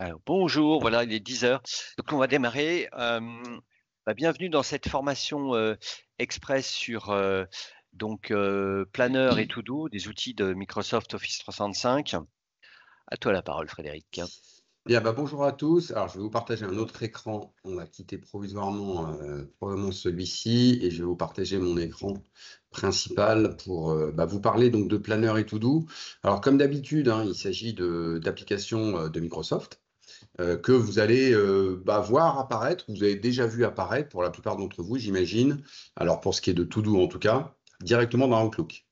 Alors, bonjour, voilà, il est 10 heures. Donc on va démarrer. Bienvenue dans cette formation, express sur, Planner et To Do, des outils de Microsoft Office 365. À toi la parole, Frédéric. Bien, bonjour à tous. Alors, je vais vous partager un autre écran. On va quitter provisoirement probablement celui-ci et je vais vous partager mon écran principal pour vous parler donc de Planner et To Do. Alors, comme d'habitude, hein, il s'agit d'applications de Microsoft que vous allez voir apparaître, vous avez déjà vu apparaître pour la plupart d'entre vous, j'imagine. Alors, pour ce qui est de To Do en tout cas, directement dans Outlook.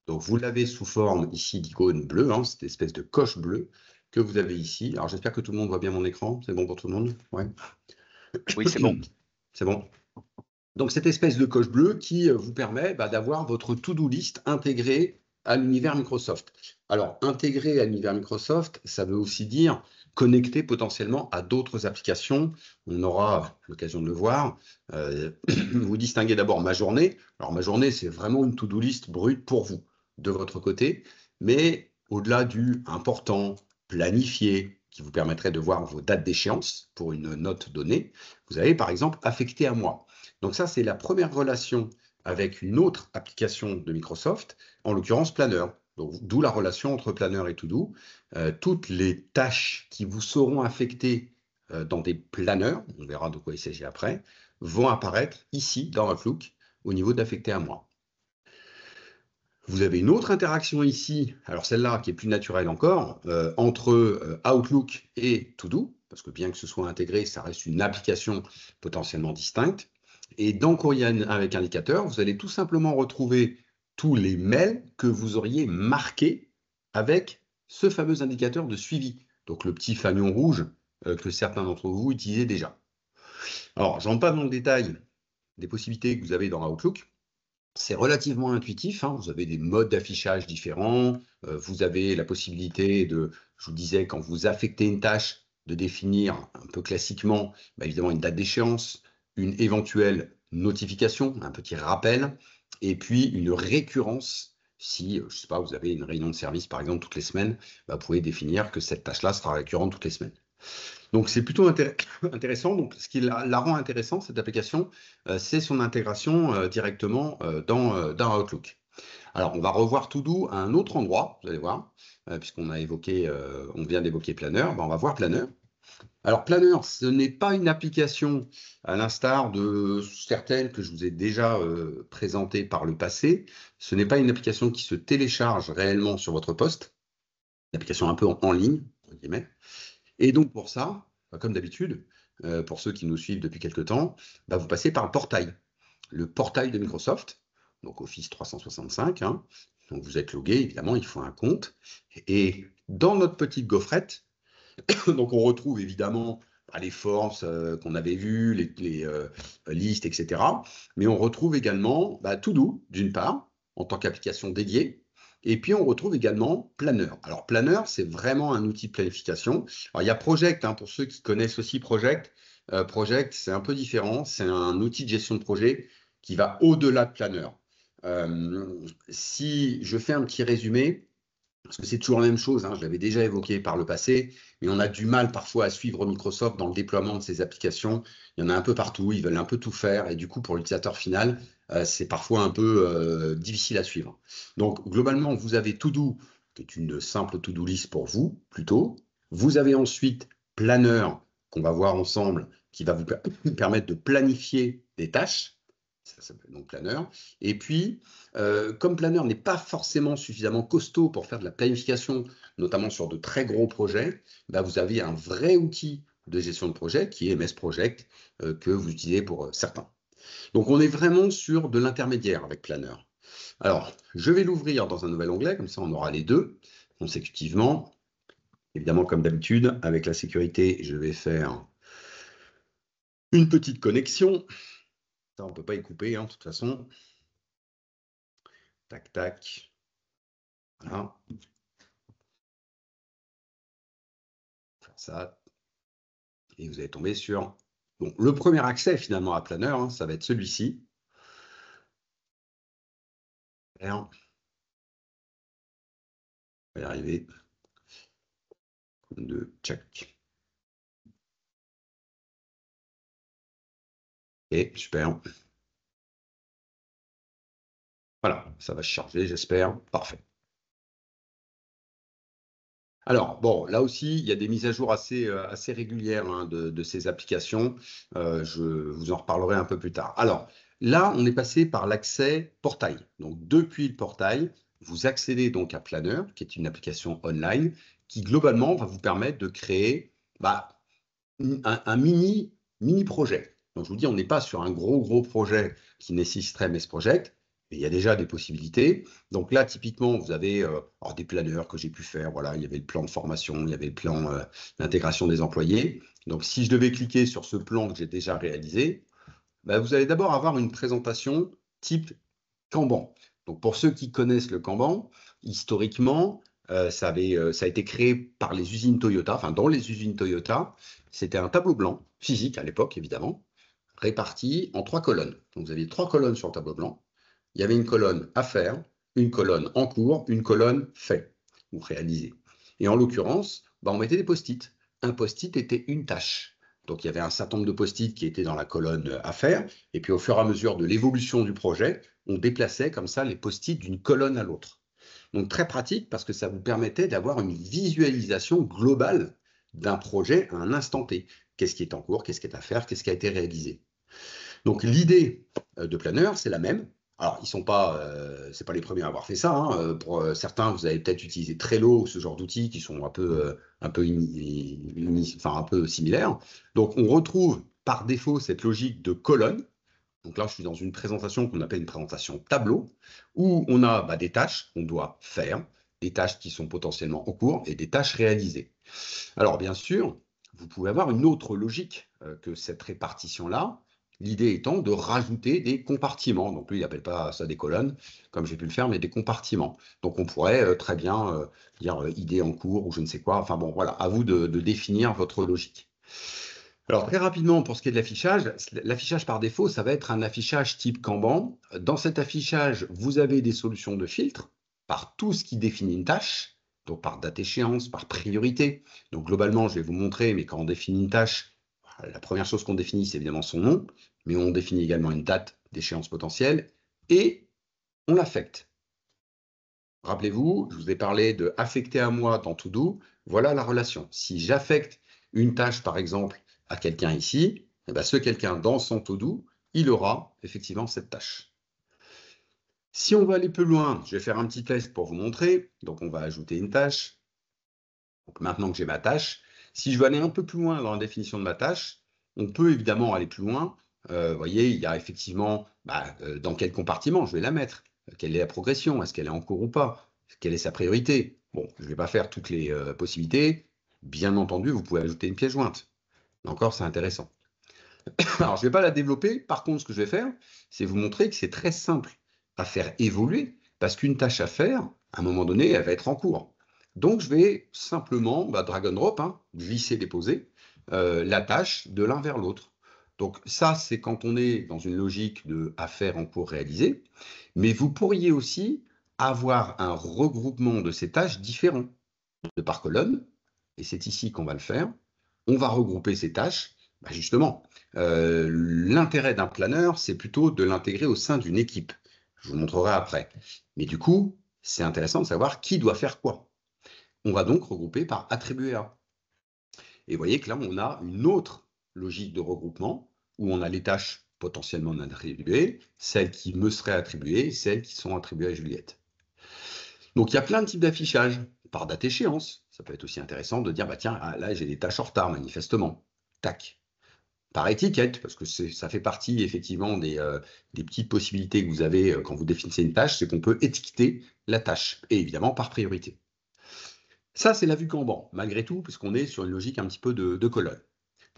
Donc, vous l'avez sous forme ici d'icône bleue, hein, cette espèce de coche bleue que vous avez ici. Alors, j'espère que tout le monde voit bien mon écran. C'est bon pour tout le monde? Ouais. Oui, c'est bon. C'est bon. Donc, cette espèce de coche bleue qui vous permet d'avoir votre to-do list intégrée à l'univers Microsoft. Alors, intégré à l'univers Microsoft, ça veut aussi dire connecté potentiellement à d'autres applications. On aura l'occasion de le voir. Vous distinguez d'abord ma journée. Alors, ma journée, c'est vraiment une to-do list brute pour vous, de votre côté. Mais au-delà du important, planifié, qui vous permettrait de voir vos dates d'échéance pour une note donnée, vous avez par exemple affecté à moi. Donc ça, c'est la première relation avec une autre application de Microsoft, en l'occurrence Planner. D'où la relation entre Planner et To-Do. Toutes les tâches qui vous seront affectées dans des planners, on verra de quoi il s'agit après, vont apparaître ici dans Outlook au niveau d'affecté à moi. Vous avez une autre interaction ici, alors celle-là qui est plus naturelle encore, entre Outlook et To-Do, parce que bien que ce soit intégré, ça reste une application potentiellement distincte. Et dans Courrier avec indicateur, vous allez tout simplement retrouver tous les mails que vous auriez marqués avec ce fameux indicateur de suivi. Donc le petit fanion rouge que certains d'entre vous utilisaient déjà. Alors, je ne rentre pas dans le détail des possibilités que vous avez dans Outlook. C'est relativement intuitif, hein. Vous avez des modes d'affichage différents. Vous avez la possibilité de, je vous disais, quand vous affectez une tâche, de définir un peu classiquement, évidemment, une date d'échéance, une éventuelle notification, un petit rappel, et puis une récurrence. Si, je ne sais pas, vous avez une réunion de service, par exemple, toutes les semaines, vous pouvez définir que cette tâche-là sera récurrente toutes les semaines. Donc c'est plutôt intéressant. Donc ce qui la rend intéressante, cette application, c'est son intégration directement dans Outlook. Alors on va revoir To-Do à un autre endroit, vous allez voir, puisqu'on a évoqué, on vient d'évoquer Planner, on va voir Planner. Alors Planner, ce n'est pas une application à l'instar de certaines que je vous ai déjà présentées par le passé. Ce n'est pas une application qui se télécharge réellement sur votre poste, une application un peu en ligne, entre guillemets. Et donc pour ça, comme d'habitude, pour ceux qui nous suivent depuis quelques temps, vous passez par le portail de Microsoft, donc Office 365. Hein. Donc vous êtes logué, évidemment, il faut un compte. Et dans notre petite gaufrette, donc on retrouve évidemment les forms qu'on avait vues, les listes, etc. Mais on retrouve également To-Do, d'une part, en tant qu'application dédiée. Et puis, on retrouve également Planner. Alors, Planner, c'est vraiment un outil de planification. Alors, il y a Project, hein, pour ceux qui connaissent aussi Project. Project, c'est un peu différent. C'est un outil de gestion de projet qui va au-delà de Planner. Si je fais un petit résumé, parce que c'est toujours la même chose, hein, je l'avais déjà évoqué par le passé, mais on a du mal parfois à suivre Microsoft dans le déploiement de ses applications. Il y en a un peu partout, ils veulent un peu tout faire, et du coup, pour l'utilisateur final, c'est parfois un peu difficile à suivre. Donc, globalement, vous avez To-Do, qui est une simple To-Do list pour vous, plutôt. Vous avez ensuite Planner, qu'on va voir ensemble, qui va vous permettre de planifier des tâches. Ça s'appelle donc Planner. Et puis, comme Planner n'est pas forcément suffisamment costaud pour faire de la planification, notamment sur de très gros projets, vous avez un vrai outil de gestion de projet qui est MS Project, que vous utilisez pour certains. Donc on est vraiment sur de l'intermédiaire avec Planner. Alors, je vais l'ouvrir dans un nouvel onglet, comme ça on aura les deux consécutivement. Évidemment, comme d'habitude, avec la sécurité, je vais faire une petite connexion. Ça, on ne peut pas y couper, hein, de toute façon. Tac, tac. Voilà. Faire ça. Et vous allez tomber sur... Bon, le premier accès, finalement, à Planner, hein, ça va être celui-ci. On va y arriver. 2, check. Et super. Voilà, ça va se charger, j'espère. Parfait. Alors, bon, là aussi, il y a des mises à jour assez régulières hein, de ces applications. Je vous en reparlerai un peu plus tard. Alors, là, on est passé par l'accès portail. Donc, depuis le portail, vous accédez donc à Planner, qui est une application online, qui globalement va vous permettre de créer bah, un mini projet. Donc, je vous dis, on n'est pas sur un gros projet qui nécessiterait MS Project, mais il y a déjà des possibilités. Donc là, typiquement, vous avez des planeurs que j'ai pu faire. Voilà, il y avait le plan de formation, il y avait le plan d'intégration des employés. Donc, si je devais cliquer sur ce plan que j'ai déjà réalisé, bah, vous allez d'abord avoir une présentation type Kanban. Donc, pour ceux qui connaissent le Kanban, historiquement, ça a été créé par les usines Toyota, enfin dans les usines Toyota. C'était un tableau blanc, physique à l'époque évidemment, réparti en 3 colonnes. Donc, vous aviez 3 colonnes sur le tableau blanc. Il y avait une colonne à faire, une colonne en cours, une colonne fait ou réalisé. Et en l'occurrence, bah, on mettait des post-it. Un post-it était une tâche. Donc, il y avait un certain nombre de post-it qui étaient dans la colonne à faire. Et puis, au fur et à mesure de l'évolution du projet, on déplaçait comme ça les post-it d'une colonne à l'autre. Donc, très pratique parce que ça vous permettait d'avoir une visualisation globale d'un projet à un instant T. Qu'est-ce qui est en cours, qu'est-ce qui est à faire, qu'est-ce qui a été réalisé. Donc, l'idée de Planner, c'est la même. Alors, ils sont pas, c'est pas les premiers à avoir fait ça. Hein. Pour certains, vous avez peut-être utilisé Trello ou ce genre d'outils qui sont un peu similaires. Donc, on retrouve par défaut cette logique de colonne. Donc là, je suis dans une présentation qu'on appelle une présentation tableau, où on a des tâches qu'on doit faire, des tâches qui sont potentiellement en cours et des tâches réalisées. Alors, bien sûr, vous pouvez avoir une autre logique que cette répartition-là. L'idée étant de rajouter des compartiments. Donc, lui, il n'appelle pas ça des colonnes, comme j'ai pu le faire, mais des compartiments. Donc, on pourrait très bien dire idée en cours ou je ne sais quoi. Enfin bon, voilà, à vous de définir votre logique. Alors, très rapidement, pour ce qui est de l'affichage par défaut, ça va être un affichage type Kanban. Dans cet affichage, vous avez des solutions de filtre par tout ce qui définit une tâche, donc par date échéance, par priorité. Donc, globalement, je vais vous montrer, mais quand on définit une tâche, la première chose qu'on définit, c'est évidemment son nom, mais on définit également une date d'échéance potentielle et on l'affecte. Rappelez-vous, je vous ai parlé de affecter à moi dans To-Do. Voilà la relation. Si j'affecte une tâche, par exemple, à quelqu'un ici, eh bien, ce quelqu'un dans son To-Do, il aura effectivement cette tâche. Si on va aller plus loin, je vais faire un petit test pour vous montrer. Donc, on va ajouter une tâche. Donc, maintenant que j'ai ma tâche, si je veux aller un peu plus loin dans la définition de ma tâche, on peut évidemment aller plus loin. Vous voyez, il y a effectivement dans quel compartiment je vais la mettre. Quelle est la progression? Est-ce qu'elle est en cours ou pas? Quelle est sa priorité? Bon, je ne vais pas faire toutes les possibilités. Bien entendu, vous pouvez ajouter une pièce jointe. Encore, c'est intéressant. Alors, je ne vais pas la développer. Par contre, ce que je vais faire, c'est vous montrer que c'est très simple à faire évoluer parce qu'une tâche à faire, à un moment donné, elle va être en cours. Donc, je vais simplement, drag and drop, glisser, déposer la tâche de l'un vers l'autre. Donc, ça, c'est quand on est dans une logique de à faire en cours réalisé. Mais vous pourriez aussi avoir un regroupement de ces tâches différents de par colonne. Et c'est ici qu'on va le faire. On va regrouper ces tâches. Justement, l'intérêt d'un planeur, c'est plutôt de l'intégrer au sein d'une équipe. Je vous montrerai après. Mais du coup, c'est intéressant de savoir qui doit faire quoi. On va donc regrouper par attribué à. Et vous voyez que là, on a une autre logique de regroupement où on a les tâches potentiellement non attribuées, celles qui me seraient attribuées, celles qui sont attribuées à Juliette. Donc, il y a plein de types d'affichage par date échéance. Ça peut être aussi intéressant de dire, tiens, là, j'ai des tâches en retard, manifestement. Tac. Par étiquette, parce que ça fait partie effectivement des petites possibilités que vous avez quand vous définissez une tâche, c'est qu'on peut étiqueter la tâche, et évidemment par priorité. Ça, c'est la vue Kanban, malgré tout, puisqu'on est sur une logique un petit peu de colonne.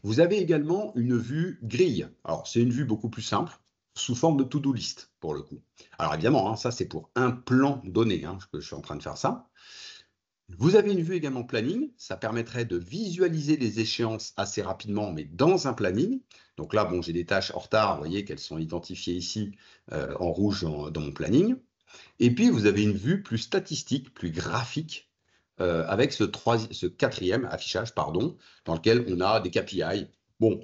Vous avez également une vue grille. Alors, c'est une vue beaucoup plus simple, sous forme de to-do list, pour le coup. Alors, évidemment, ça, c'est pour un plan donné, que je suis en train de faire ça. Vous avez une vue également planning, ça permettrait de visualiser les échéances assez rapidement, mais dans un planning. Donc là, j'ai des tâches en retard, vous voyez qu'elles sont identifiées ici en rouge dans mon planning. Et puis, vous avez une vue plus statistique, plus graphique, avec ce quatrième affichage, dans lequel on a des KPI. Bon,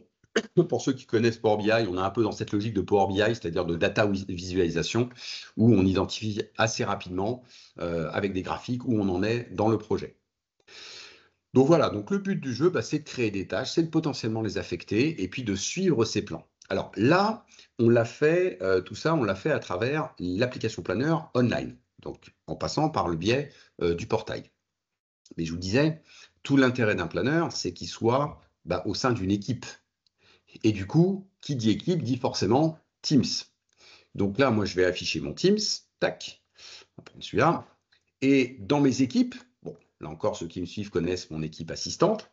pour ceux qui connaissent Power BI, on est un peu dans cette logique de Power BI, c'est-à-dire de data visualisation, où on identifie assez rapidement, avec des graphiques, où on en est dans le projet. Donc voilà, donc le but du jeu, c'est de créer des tâches, c'est de potentiellement les affecter, et puis de suivre ces plans. Alors là, on l'a fait, tout ça, on l'a fait à travers l'application Planner online, donc en passant par le biais du portail. Mais je vous disais, tout l'intérêt d'un planeur, c'est qu'il soit au sein d'une équipe. Et du coup, qui dit équipe dit forcément Teams. Donc là, moi, je vais afficher mon Teams. Tac, on va prendre celui-là. Et dans mes équipes, bon, là encore, ceux qui me suivent connaissent mon équipe assistante.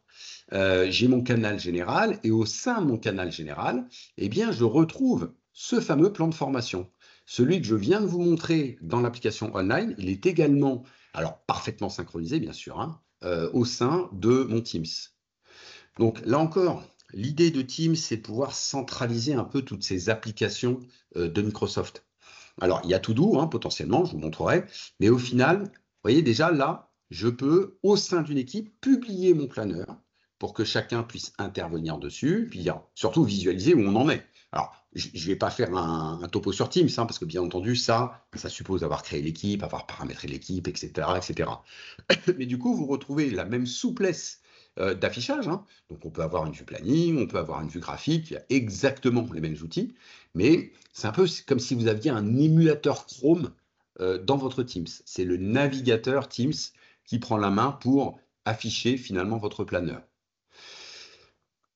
J'ai mon canal général. Et au sein de mon canal général, eh bien, je retrouve ce fameux plan de formation. Celui que je viens de vous montrer dans l'application online, il est également, alors parfaitement synchronisé, bien sûr, hein, au sein de mon Teams. Donc là encore, l'idée de Teams, c'est de pouvoir centraliser un peu toutes ces applications de Microsoft. Alors, il y a To-Do, hein, potentiellement, je vous montrerai, mais au final, vous voyez déjà là, je peux, au sein d'une équipe, publier mon planeur pour que chacun puisse intervenir dessus, puis surtout visualiser où on en est. Alors, je ne vais pas faire un topo sur Teams, hein, parce que bien entendu, ça suppose avoir créé l'équipe, avoir paramétré l'équipe, etc., etc. Mais du coup, vous retrouvez la même souplesse d'affichage, hein. Donc, on peut avoir une vue planning, on peut avoir une vue graphique, il y a exactement les mêmes outils, mais c'est un peu comme si vous aviez un émulateur Chrome dans votre Teams. C'est le navigateur Teams qui prend la main pour afficher finalement votre planeur.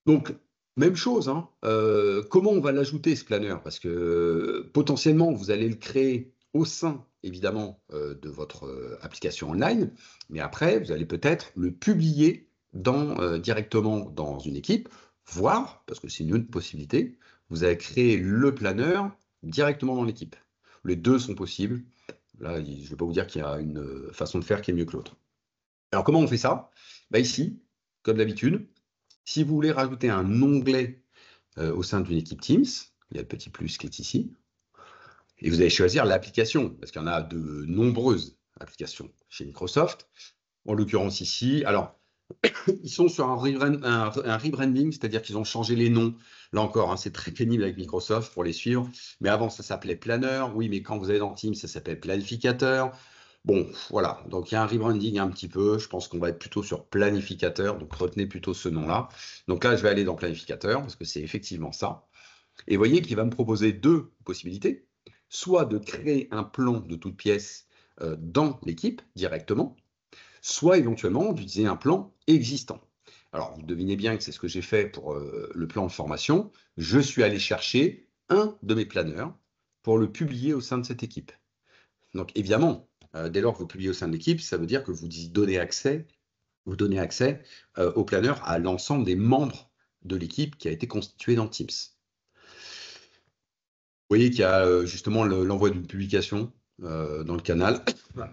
Donc, même chose, hein, comment on va l'ajouter ce planeur? Parce que potentiellement, vous allez le créer au sein, évidemment, de votre application online, mais après, vous allez peut-être le publier directement dans une équipe, voire, parce que c'est une autre possibilité, vous allez créer le planeur directement dans l'équipe. Les deux sont possibles. Là, je ne vais pas vous dire qu'il y a une façon de faire qui est mieux que l'autre. Alors, comment on fait ça? Ici, comme d'habitude, si vous voulez rajouter un onglet au sein d'une équipe Teams, il y a le petit plus qui est ici, et vous allez choisir l'application, parce qu'il y en a de nombreuses applications chez Microsoft. En l'occurrence ici, alors, ils sont sur un rebranding, c'est-à-dire qu'ils ont changé les noms. Là encore, hein, c'est très pénible avec Microsoft pour les suivre. Mais avant, ça s'appelait Planner. Oui, mais quand vous allez dans Teams, ça s'appelle Planificateur. Bon, voilà. Donc, il y a un rebranding un petit peu. Je pense qu'on va être plutôt sur Planificateur. Donc, retenez plutôt ce nom-là. Donc là, je vais aller dans Planificateur parce que c'est effectivement ça. Et vous voyez qu'il va me proposer deux possibilités. Soit de créer un plan de toute pièce dans l'équipe directement, soit éventuellement d'utiliser un plan existant. Alors, vous devinez bien que c'est ce que j'ai fait pour le plan de formation. Je suis allé chercher un de mes planeurs pour le publier au sein de cette équipe. Donc, évidemment, dès lors que vous publiez au sein de l'équipe, ça veut dire que vous donnez accès au planeur à l'ensemble des membres de l'équipe qui a été constituée dans Teams. Vous voyez qu'il y a justement l'envoi d'une publication dans le canal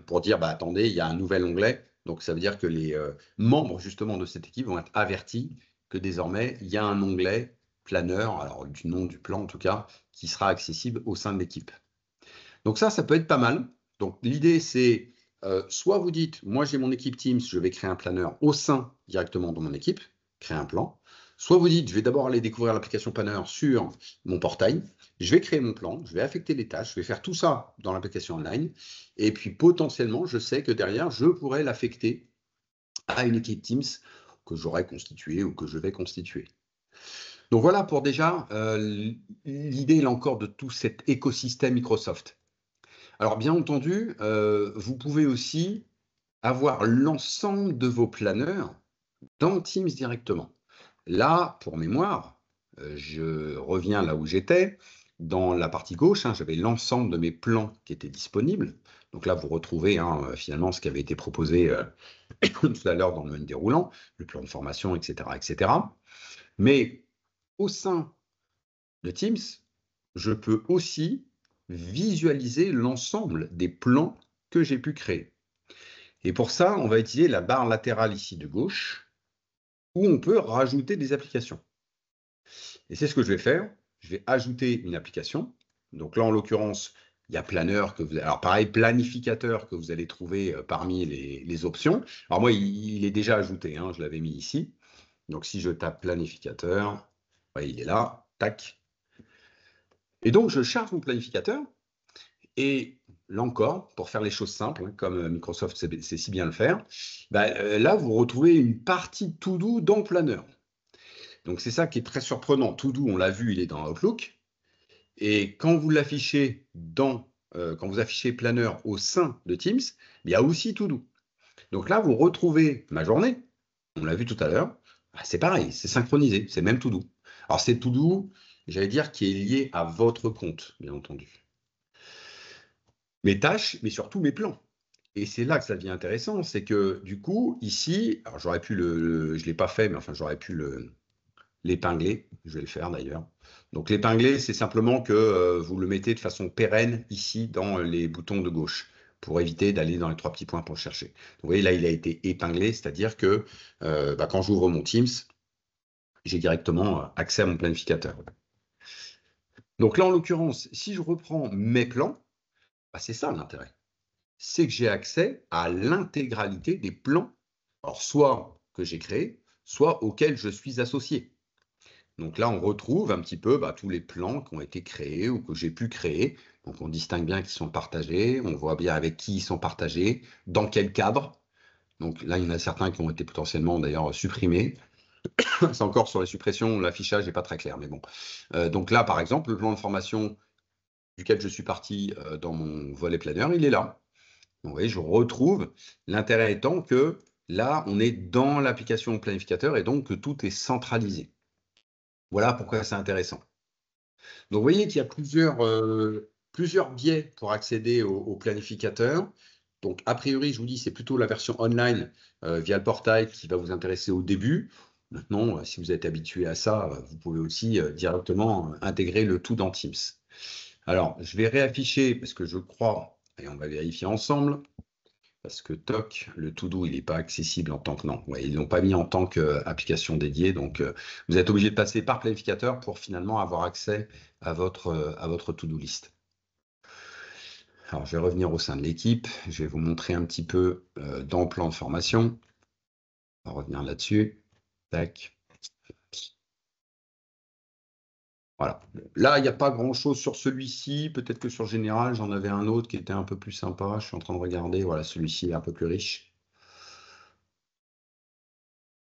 pour dire, attendez, il y a un nouvel onglet. Donc, ça veut dire que les membres justement de cette équipe vont être avertis que désormais, il y a un onglet planeur, alors du nom du plan en tout cas, qui sera accessible au sein de l'équipe. Donc ça peut être pas mal. Donc, l'idée, c'est soit vous dites, moi j'ai mon équipe Teams, je vais créer un planeur au sein directement de mon équipe, créer un plan. Soit vous dites, je vais d'abord aller découvrir l'application Planner sur mon portail, je vais créer mon plan, je vais affecter les tâches, je vais faire tout ça dans l'application online, et puis potentiellement, je sais que derrière, je pourrais l'affecter à une équipe Teams que j'aurais constituée ou que je vais constituer. Donc voilà pour déjà l'idée, là encore, de tout cet écosystème Microsoft. Alors bien entendu, vous pouvez aussi avoir l'ensemble de vos planeurs dans Teams directement. Là, pour mémoire, je reviens là où j'étais. Dans la partie gauche, j'avais l'ensemble de mes plans qui étaient disponibles. Donc là, vous retrouvez finalement ce qui avait été proposé tout à l'heure dans le menu déroulant, le plan de formation, etc., etc. Mais au sein de Teams, je peux aussi visualiser l'ensemble des plans que j'ai pu créer. Et pour ça, on va utiliser la barre latérale ici de gauche, où on peut rajouter des applications. Et c'est ce que je vais faire. Je vais ajouter une application. Donc là, en l'occurrence, il y a Planner que vous... Alors pareil, Planificateur que vous allez trouver parmi les options. Alors moi, il est déjà ajouté, je l'avais mis ici. Donc si je tape Planificateur, Ouais, il est là, tac. Et donc, je charge mon planificateur. Et là encore, pour faire les choses simples, hein, comme Microsoft sait si bien le faire, là, vous retrouvez une partie To-Do dans Planner. Donc, c'est ça qui est très surprenant. To-Do, on l'a vu, il est dans Outlook. Et quand vous l'affichez quand vous affichez Planner au sein de Teams, il y a aussi To-Do. Donc là, vous retrouvez ma journée. On l'a vu tout à l'heure. C'est pareil, c'est synchronisé, c'est même To-Do. Alors, c'est To-Do, j'allais dire, qui est lié à votre compte, bien entendu. Mes tâches, mais surtout mes plans. Et c'est là que ça devient intéressant, c'est que du coup, ici, alors j'aurais pu je ne l'ai pas fait, mais enfin j'aurais pu l'épingler, je vais le faire d'ailleurs. Donc l'épingler, c'est simplement que vous le mettez de façon pérenne ici dans les boutons de gauche, pour éviter d'aller dans les 3 petits points pour le chercher. Donc, vous voyez, là, il a été épinglé, c'est-à-dire que quand j'ouvre mon Teams, j'ai directement accès à mon planificateur. Donc là, en l'occurrence, si je reprends mes plans, c'est ça l'intérêt. C'est que j'ai accès à l'intégralité des plans, alors soit que j'ai créés, soit auxquels je suis associé. Donc là, on retrouve un petit peu tous les plans qui ont été créés ou que j'ai pu créer. Donc on distingue bien qu'ils sont partagés, on voit bien avec qui ils sont partagés, dans quel cadre. Donc là, il y en a certains qui ont été potentiellement d'ailleurs supprimés. C'est encore sur les suppressions, l'affichage n'est pas très clair, mais bon. Donc là, par exemple, le plan de formation duquel je suis parti dans mon volet planner, il est là. Vous voyez, je retrouve, l'intérêt étant que là, on est dans l'application planificateur et donc que tout est centralisé. Voilà pourquoi c'est intéressant. Donc, vous voyez qu'il y a plusieurs biais pour accéder au planificateur. Donc, a priori, je vous dis, c'est plutôt la version online via le portail qui va vous intéresser au début. Maintenant, si vous êtes habitué à ça, vous pouvez aussi directement intégrer le tout dans Teams. Alors, je vais réafficher parce que je crois, et on va vérifier ensemble, parce que TOC, le To-Do, il n'est pas accessible en tant que non. Ouais, ils ne l'ont pas mis en tant qu'application dédiée. Donc, vous êtes obligé de passer par planificateur pour finalement avoir accès à votre To-Do list. Alors, je vais revenir au sein de l'équipe. Je vais vous montrer un petit peu dans le plan de formation. On va revenir là-dessus. Tac. Voilà. Là, il n'y a pas grand-chose sur celui-ci. Peut-être que sur Général, j'en avais un autre qui était un peu plus sympa. Je suis en train de regarder. Voilà, celui-ci est un peu plus riche.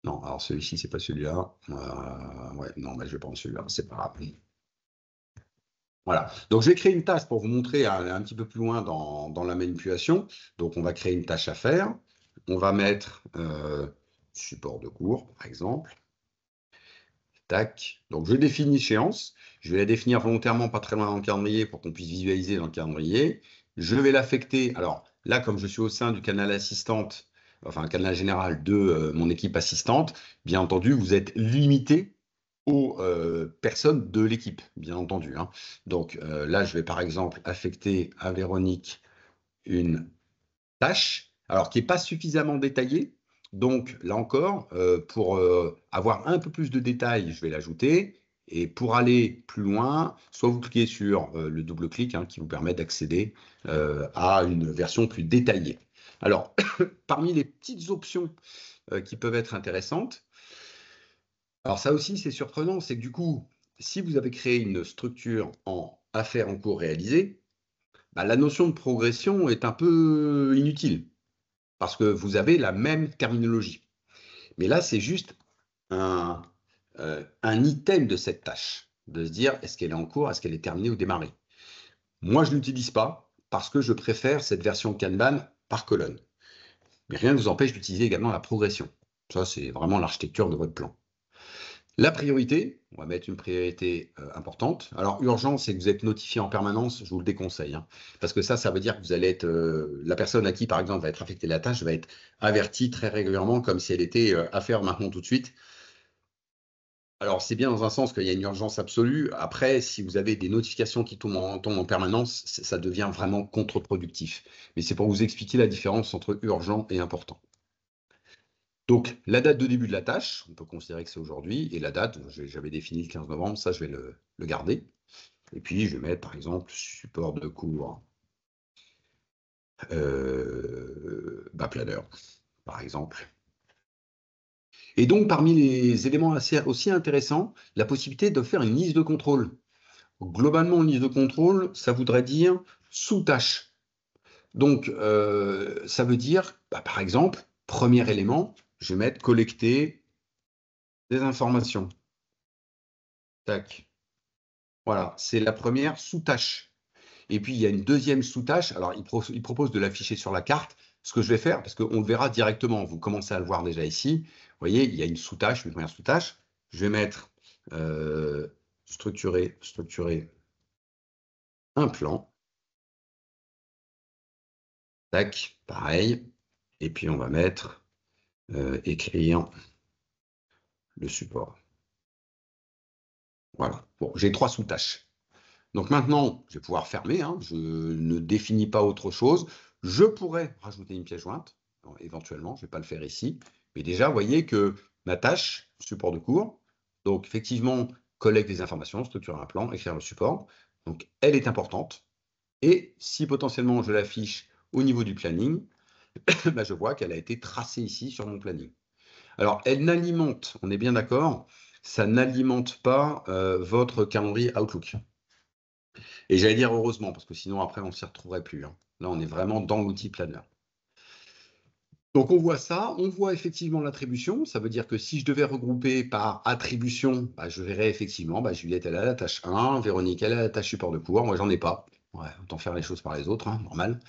Non, alors celui-ci, c'est pas celui-là. Ouais, non, mais je vais prendre celui-là, c'est pas grave. Voilà. Donc, je vais créer une tâche pour vous montrer un petit peu plus loin dans la manipulation. Donc, on va créer une tâche à faire. On va mettre support de cours, par exemple. Tac. Donc, je définis l'échéance. Je vais la définir volontairement pas très loin dans le calendrier pour qu'on puisse visualiser dans le calendrier. Je vais l'affecter. Alors, là, comme je suis au sein du canal assistante, enfin, un canal général de mon équipe assistante, bien entendu, vous êtes limité aux personnes de l'équipe, bien entendu. Hein. Donc là, je vais par exemple affecter à Véronique une tâche, alors qui n'est pas suffisamment détaillée. Donc là encore, pour avoir un peu plus de détails, je vais l'ajouter. Et pour aller plus loin, soit vous cliquez sur le double-clic qui vous permet d'accéder à une version plus détaillée. Alors, parmi les petites options qui peuvent être intéressantes, alors ça aussi, c'est surprenant, c'est que du coup, si vous avez créé une structure en affaires en cours réalisées, la notion de progression est un peu inutile parce que vous avez la même terminologie. Mais là, c'est juste un item de cette tâche, de se dire est-ce qu'elle est en cours, est-ce qu'elle est terminée ou démarrée. Moi, je ne l'utilise pas parce que je préfère cette version Kanban par colonne. Mais rien ne vous empêche d'utiliser également la progression. Ça, c'est vraiment l'architecture de votre plan. La priorité, on va mettre une priorité importante. Alors, urgent, c'est que vous êtes notifié en permanence, je vous le déconseille. Parce que ça veut dire que vous allez être, la personne à qui, par exemple, va être affectée la tâche va être avertie très régulièrement, comme si elle était à faire maintenant tout de suite. Alors, c'est bien dans un sens qu'il y a une urgence absolue. Après, si vous avez des notifications qui tombent en permanence, ça devient vraiment contre-productif. Mais c'est pour vous expliquer la différence entre urgent et important. Donc, la date de début de la tâche, on peut considérer que c'est aujourd'hui, et la date, j'avais défini le 15 novembre, ça je vais le garder. Et puis, je vais mettre, par exemple, support de cours planner, par exemple. Et donc, parmi les éléments aussi intéressants, la possibilité de faire une liste de contrôle. Globalement, une liste de contrôle, ça voudrait dire sous-tâche. Donc, ça veut dire, par exemple, premier élément, je vais mettre collecter des informations. Tac. Voilà, c'est la première sous-tâche. Et puis, il y a une deuxième sous-tâche. Alors, il propose de l'afficher sur la carte. Ce que je vais faire, parce qu'on le verra directement, vous commencez à le voir déjà ici. Vous voyez, il y a une sous-tâche, une première sous-tâche. Je vais mettre structurer un plan. Tac, pareil. Et puis, on va mettre écrire le support. Voilà. Bon, j'ai 3 sous-tâches. Donc maintenant, je vais pouvoir fermer. Hein. Je ne définis pas autre chose. Je pourrais rajouter une pièce jointe, éventuellement. Je ne vais pas le faire ici. Mais déjà, vous voyez que ma tâche, support de cours, donc effectivement, collecte des informations, structurer un plan, écrire le support. Donc, elle est importante. Et si potentiellement je l'affiche au niveau du planning, bah, je vois qu'elle a été tracée ici sur mon planning. Alors, elle n'alimente, on est bien d'accord, ça n'alimente pas votre calendrier Outlook. Et j'allais dire heureusement, parce que sinon après on ne s'y retrouverait plus. Hein. Là, on est vraiment dans l'outil Planner. Donc on voit ça, on voit effectivement l'attribution. Ça veut dire que si je devais regrouper par attribution, bah, je verrais effectivement, Juliette elle a la tâche 1, Véronique elle a la tâche support de cours, moi j'en ai pas. Ouais, autant faire les choses par les autres, hein, normal.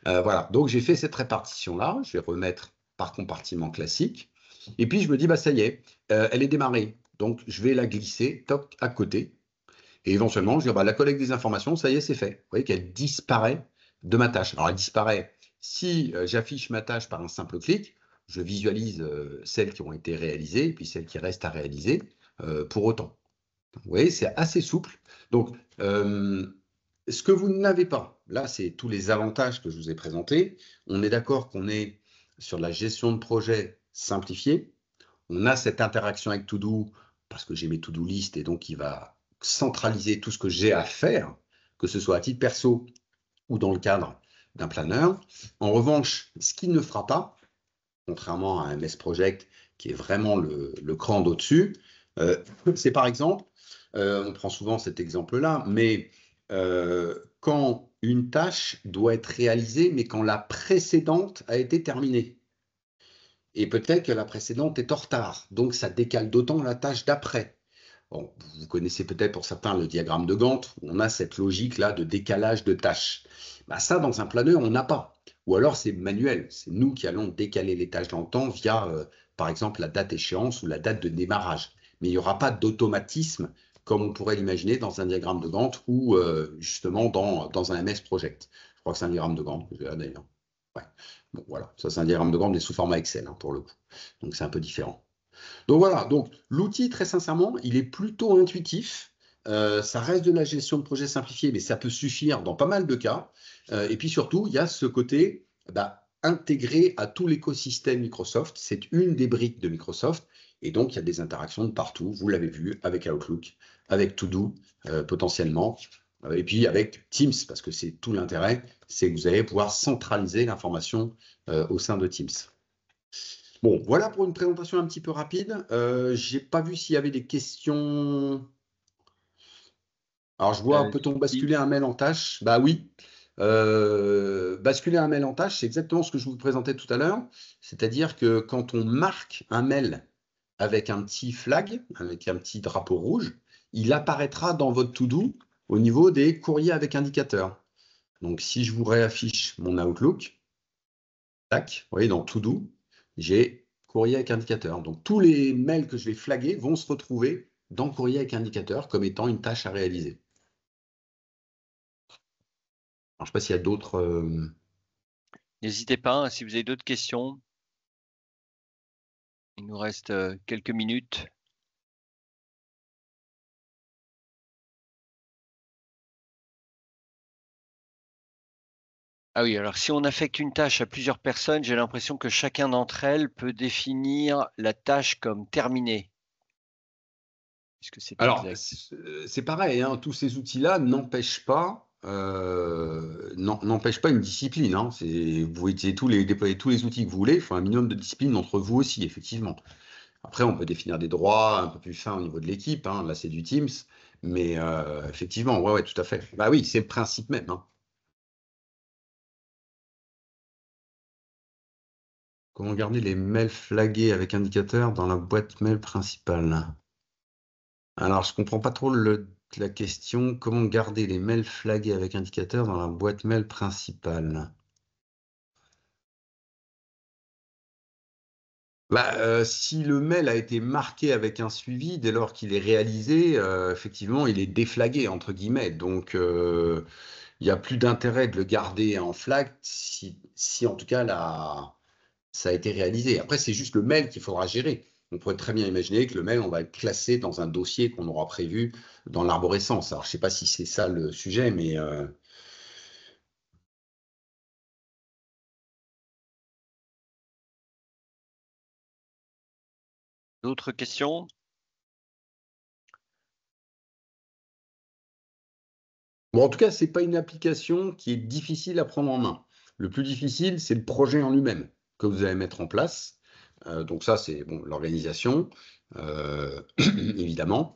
Voilà, donc j'ai fait cette répartition-là, je vais remettre par compartiment classique. Et puis je me dis, ça y est, elle est démarrée. Donc je vais la glisser toc, à côté. Et éventuellement, je dis, la collecte des informations, ça y est, c'est fait. Vous voyez qu'elle disparaît de ma tâche. Alors, elle disparaît. Si j'affiche ma tâche par un simple clic, je visualise celles qui ont été réalisées et puis celles qui restent à réaliser pour autant. Vous voyez, c'est assez souple. Donc, ce que vous n'avez pas, là, c'est tous les avantages que je vous ai présentés. On est d'accord qu'on est sur la gestion de projet simplifiée. On a cette interaction avec To-Do parce que j'ai mes To-Do list et donc il va centraliser tout ce que j'ai à faire, que ce soit à titre perso ou dans le cadre d'un planeur. En revanche, ce qu'il ne fera pas, contrairement à un MS Project qui est vraiment le cran d'au-dessus, c'est par exemple, on prend souvent cet exemple-là, mais quand une tâche doit être réalisée, mais quand la précédente a été terminée. Et peut-être que la précédente est en retard, donc ça décale d'autant la tâche d'après. Bon, vous connaissez peut-être pour certains le diagramme de Gantt, où on a cette logique-là de décalage de tâches. Ça, dans un planeur, on n'a pas. Ou alors, c'est manuel. C'est nous qui allons décaler les tâches dans le temps via, par exemple, la date échéance ou la date de démarrage. Mais il n'y aura pas d'automatisme comme on pourrait l'imaginer dans un diagramme de Gantt ou justement dans un MS Project. Je crois que c'est un diagramme de Gantt que j'ai là d'ailleurs. Ouais. Bon, voilà, ça c'est un diagramme de Gantt, mais sous format Excel hein, pour le coup. Donc c'est un peu différent. Donc voilà, donc l'outil, très sincèrement, il est plutôt intuitif. Ça reste de la gestion de projet simplifié, mais ça peut suffire dans pas mal de cas. Et puis surtout, il y a ce côté intégré à tout l'écosystème Microsoft. C'est une des briques de Microsoft. Et donc, il y a des interactions de partout. Vous l'avez vu avec Outlook, avec To-Do potentiellement. Et puis avec Teams, parce que c'est tout l'intérêt, c'est que vous allez pouvoir centraliser l'information au sein de Teams. Bon, voilà pour une présentation un petit peu rapide. Je n'ai pas vu s'il y avait des questions. Alors, je vois, peut-on basculer un mail en tâche? Bah oui. Basculer un mail en tâche, c'est exactement ce que je vous présentais tout à l'heure. C'est-à-dire que quand on marque un mail avec un petit flag, avec un petit drapeau rouge, il apparaîtra dans votre to-do au niveau des courriers avec indicateur. Donc, si je vous réaffiche mon Outlook, tac, vous voyez, dans to-do, j'ai courrier avec indicateur. Donc, tous les mails que je vais flaguer vont se retrouver dans courrier avec indicateur comme étant une tâche à réaliser. Alors, je ne sais pas s'il y a d'autres... N'hésitez pas, si vous avez d'autres questions. Il nous reste quelques minutes. Ah oui, alors si on affecte une tâche à plusieurs personnes, j'ai l'impression que chacun d'entre elles peut définir la tâche comme terminée. Est-ce que c'est Alors, exact? c'est pareil, hein, tous ces outils-là n'empêchent pas une discipline. Hein. Vous pouvez déployer tous les outils que vous voulez, il faut un minimum de discipline entre vous aussi, effectivement. Après, on peut définir des droits un peu plus fins au niveau de l'équipe. Hein. Là, c'est du Teams. Mais effectivement, ouais, tout à fait. Bah oui, c'est le principe même. Hein. Comment garder les mails flagués avec indicateur dans la boîte mail principale? Alors, je comprends pas trop la question. Comment garder les mails flagués avec indicateur dans la boîte mail principale? Bah, si le mail a été marqué avec un suivi, dès lors qu'il est réalisé, effectivement, il est déflagué, entre guillemets. Donc, il n'y a plus d'intérêt de le garder en flag si en tout cas, ça a été réalisé. Après, c'est juste le mail qu'il faudra gérer. On pourrait très bien imaginer que le mail, on va le classer dans un dossier qu'on aura prévu dans l'arborescence. Alors, je ne sais pas si c'est ça le sujet, mais D'autres questions? bon, en tout cas, ce n'est pas une application qui est difficile à prendre en main. Le plus difficile, c'est le projet en lui-même que vous allez mettre en place. Donc ça, c'est bon, l'organisation, évidemment.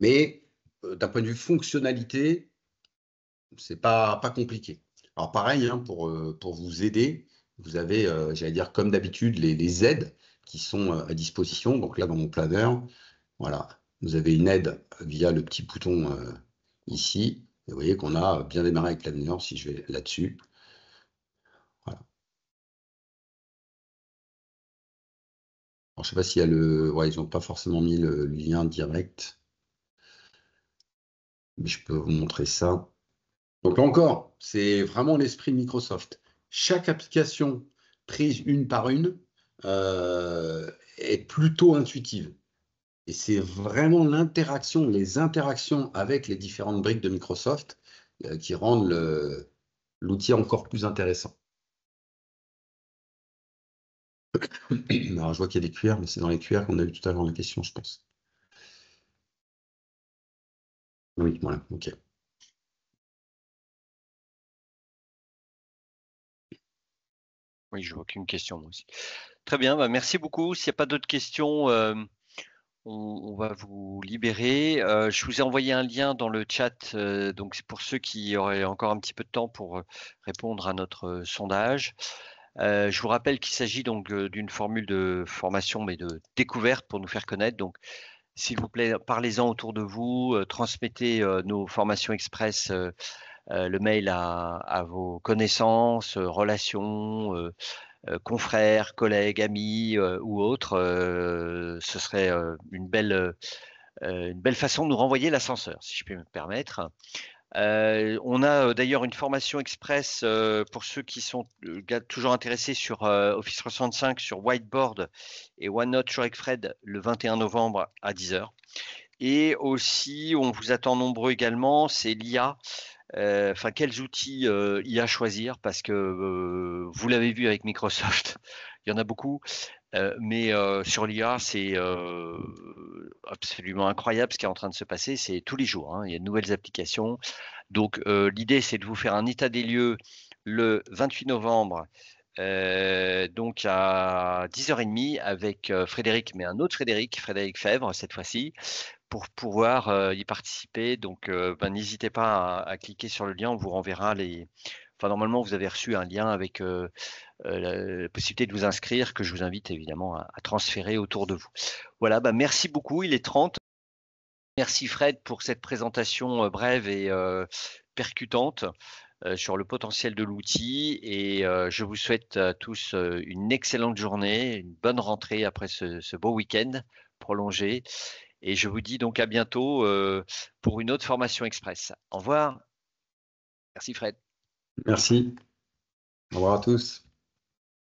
Mais d'un point de vue fonctionnalité, c'est pas compliqué. Alors pareil, hein, pour vous aider, vous avez, j'allais dire comme d'habitude, les aides qui sont à disposition. Donc là, dans mon planner, voilà, vous avez une aide via le petit bouton ici. Et vous voyez qu'on a bien démarré avec Planner si je vais là-dessus. Voilà. Alors, je sais pas s'il y a le... Ouais, ils n'ont pas forcément mis le lien direct. Mais je peux vous montrer ça. Donc là encore, c'est vraiment l'esprit de Microsoft. Chaque application prise une par une est plutôt intuitive. Et c'est vraiment l'interaction, les interactions avec les différentes briques de Microsoft qui rendent l'outil encore plus intéressant. Alors, je vois qu'il y a des QR, mais c'est dans les QR qu'on a vu tout à l'heure la question, je pense. Oui, voilà, ok. Oui, je vois aucune question moi aussi. Très bien, bah, merci beaucoup. S'il n'y a pas d'autres questions, on va vous libérer. Je vous ai envoyé un lien dans le chat, donc c'est pour ceux qui auraient encore un petit peu de temps pour répondre à notre sondage. Je vous rappelle qu'il s'agit donc d'une formule de formation, mais de découverte pour nous faire connaître. Donc, s'il vous plaît, parlez-en autour de vous, transmettez nos formations express, le mail à vos connaissances, relations, confrères, collègues, amis ou autres. Ce serait une belle façon de nous renvoyer l'ascenseur, si je puis me permettre. On a d'ailleurs une formation express pour ceux qui sont toujours intéressés sur Office 365, sur Whiteboard et OneNote sur Fred le 21 novembre à 10h. Et aussi, on vous attend nombreux également, c'est l'IA. Enfin, quels outils IA choisir parce que vous l'avez vu avec Microsoft, il y en a beaucoup. Mais sur l'IA, c'est absolument incroyable ce qui est en train de se passer. C'est tous les jours, hein, il y a de nouvelles applications. Donc, l'idée, c'est de vous faire un état des lieux le 28 novembre, donc à 10h30 avec Frédéric, mais un autre Frédéric Fèvre cette fois-ci, pour pouvoir y participer. Donc, n'hésitez pas à cliquer sur le lien, on vous renverra les. Enfin, normalement, vous avez reçu un lien avec la possibilité de vous inscrire, que je vous invite évidemment à transférer autour de vous. Voilà, merci beaucoup, il est 30. Merci Fred pour cette présentation brève et percutante sur le potentiel de l'outil et je vous souhaite à tous une excellente journée, une bonne rentrée après ce beau week-end prolongé et je vous dis donc à bientôt pour une autre formation express. Au revoir. Merci Fred. Merci. Au revoir à tous.